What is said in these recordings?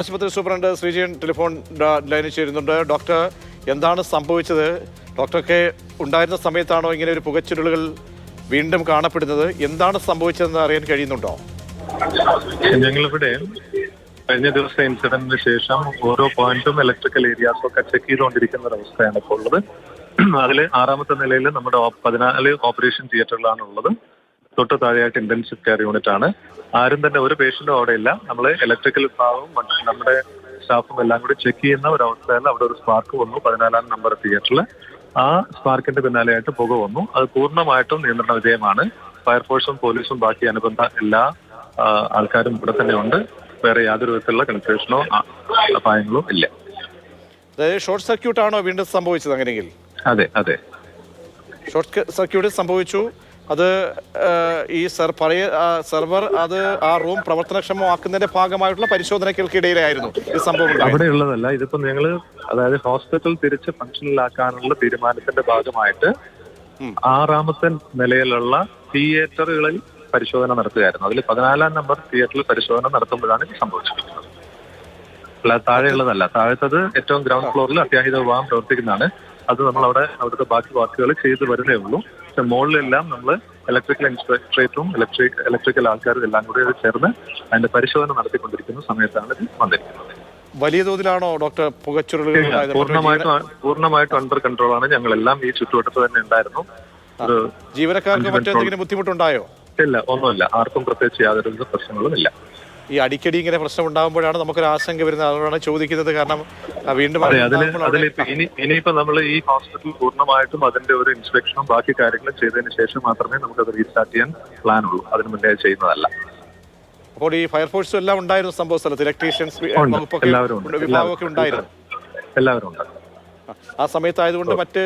ആശുപത്രി superintendent Sreejayan telephone ലൈനിൽ ചേരുന്നുണ്ട്. ഡോക്ടർ, എന്താണ് സംഭവിച്ചത്? ഡോക്ടർക്ക് ഉണ്ടായിരുന്ന സമയത്താണോ ഇങ്ങനെ ഒരു പുകച്ചുരുളുകൾ വീണ്ടും കാണപ്പെടുന്നത്? എന്താണ് സംഭവിച്ചതെന്ന് അറിയാൻ കഴിയുന്നുണ്ടോ? ഞങ്ങളിവിടെ കഴിഞ്ഞ ദിവസത്തെ ഇൻസിഡന്റിന് ശേഷം ഓരോ പോയിന്റും ഇലക്ട്രിക്കൽ ഏരിയാസും ഒക്കെ ചെക്ക് ചെയ്തുകൊണ്ടിരിക്കുന്ന ഒരു അവസ്ഥയാണ് ഇപ്പോൾ ഉള്ളത്. അതിൽ 6ാമത്തെ നിലയിൽ നമ്മുടെ 14 ഓപ്പറേഷൻ തിയേറ്ററുകളാണ് ഉള്ളത്. തൊട്ട് താഴെയായിട്ട് ഇന്റൻസീവ് കെയർ യൂണിറ്റ് ആണ്. ആരും തന്നെ ഒരു പേഷ്യന്റും അവിടെ ഇല്ല. നമ്മൾ ഇലക്ട്രിക്കൽ വിഭാഗവും നമ്മുടെ സ്റ്റാഫും എല്ലാം കൂടി ചെക്ക് ചെയ്യുന്ന ഒരു അവസ്ഥയിൽ അവിടെ ഒരു സ്പാർക്ക് വന്നു 14ാം നമ്പർ തിയേറ്ററിൽ. ആ സ്പാർക്കിന്റെ പിന്നാലെയായിട്ട് പുക വന്നു. അത് പൂർണ്ണമായിട്ടും നിയന്ത്രണ വിധേയമാണ്. ഫയർഫോഴ്സും പോലീസും ബാക്കി അനുബന്ധ എല്ലാ ആൾക്കാരും ഇവിടെ തന്നെ ഉണ്ട്. വേറെ യാതൊരു വിധത്തിലുള്ള കൺഫ്യൂഷനോ അപായങ്ങളോ ഇല്ല. ഷോർട്ട് സർക്യൂട്ട് ആണോ വീണ്ടും സംഭവിച്ചത്? അങ്ങനെയെങ്കിൽ അതെ അതെ, ഷോർട്ട് സർക്യൂട്ട് സംഭവിച്ചു. അത് ഈ സെർവർ അത് ആ റൂം പ്രവർത്തനക്ഷമമാക്കുന്നതിന്റെ ഭാഗമായിട്ടുള്ള പരിശോധനകൾക്കിടയിലായിരുന്നു ഈ സംഭവം. അവിടെ ഉള്ളതല്ല. ഇതിപ്പോ ഞങ്ങൾ അതായത് ഹോസ്പിറ്റൽ തിരിച്ച് ഫംഗ്ഷനിലാക്കാനുള്ള തീരുമാനത്തിന്റെ ഭാഗമായിട്ട് 6ാമത്തെ നിലയിലുള്ള തിയേറ്ററുകളിൽ പരിശോധന നടത്തുകയായിരുന്നു. അതിൽ 14ാം നമ്പർ തിയേറ്ററിൽ പരിശോധന നടത്തുമ്പോഴാണ് ഇത് സംഭവിച്ചിരിക്കുന്നത്. അല്ല, താഴെയുള്ളതല്ല. താഴത്തത് ഏറ്റവും ഗ്രൗണ്ട് ഫ്ലോറിൽ അത്യാഹിത വിഭാഗം പ്രവർത്തിക്കുന്നതാണ്. അത് നമ്മൾ അവിടുത്തെ ബാക്കി വർക്കുകൾ ചെയ്തു വരുന്നേ ഉള്ളൂ. പക്ഷെ മുകളിലെല്ലാം നമ്മൾ ഇലക്ട്രിക്കൽ ഇൻസ്പെക്ടറേറ്റും ഇലക്ട്രിക്കൽ ആൾക്കാരും എല്ലാം കൂടി ചേർന്ന് അതിന്റെ പരിശോധന നടത്തിക്കൊണ്ടിരിക്കുന്ന സമയത്താണ് ഇത് വന്നിരിക്കുന്നത്. വലിയ തോതിലാണോ ഡോക്ടർ പുകച്ചുരുളുകൾ? പൂർണ്ണമായിട്ടും അണ്ടർ കൺട്രോൾ ആണ്. ഞങ്ങളെല്ലാം ഈ ചുറ്റുവട്ടത്ത് തന്നെ ഉണ്ടായിരുന്നു. ജീവനക്കാർക്ക് മറ്റെന്തെങ്കിലും ബുദ്ധിമുട്ടുണ്ടായോ? ഇല്ല, ഒന്നുമില്ല. ആർക്കും പ്രത്യേകിച്ച് യാതൊരു പ്രശ്നങ്ങളും ഇല്ല. ഈ അടിക്കടി ഇങ്ങനെ പ്രശ്നം ഉണ്ടാകുമ്പോഴാണ് നമുക്കൊരു ആശങ്ക വരുന്നത്. അതുകൊണ്ടാണ് ചോദിക്കുന്നത്. കാരണം വീണ്ടും ഇനിയിപ്പോ നമ്മൾ ഈ ഹോസ്പിറ്റൽ പൂർണ്ണമായിട്ടും അതിന്റെ ഒരു ഇൻസ്പെക്ഷനും ബാക്കി കാര്യങ്ങളും ചെയ്തതിന് ശേഷം മാത്രമേ നമുക്കത് റീസ്റ്റാർട്ട് ചെയ്യാൻ പ്ലാൻ ഉള്ളൂ. അതിന് മുന്നേ ചെയ്യുന്നതല്ല. അപ്പോൾ ഈ ഫയർഫോഴ്സും എല്ലാം ഉണ്ടായിരുന്നു സംഭവ സ്ഥലത്ത്? ഇലക്ട്രീഷ്യൻസ് വിഭാഗമൊക്കെ ഉണ്ടായിരുന്നു? എല്ലാവരും ഉണ്ട്. ആ സമയത്തായതുകൊണ്ട് മറ്റ്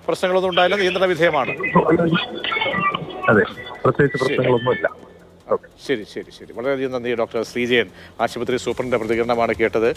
പ്രശ്നങ്ങളൊന്നും ഉണ്ടായില്ല, നിയന്ത്രണ വിധേയമാണ്. അതെ, പ്രത്യേകിച്ച് പ്രശ്നങ്ങളൊന്നുമില്ല. ശരി ശരി ശരി, വളരെയധികം നന്ദി ഡോക്ടർ ശ്രീജയൻ. ആശുപത്രി സൂപ്രണ്ടിന്റെ പ്രതികരണമാണ് കേട്ടത്.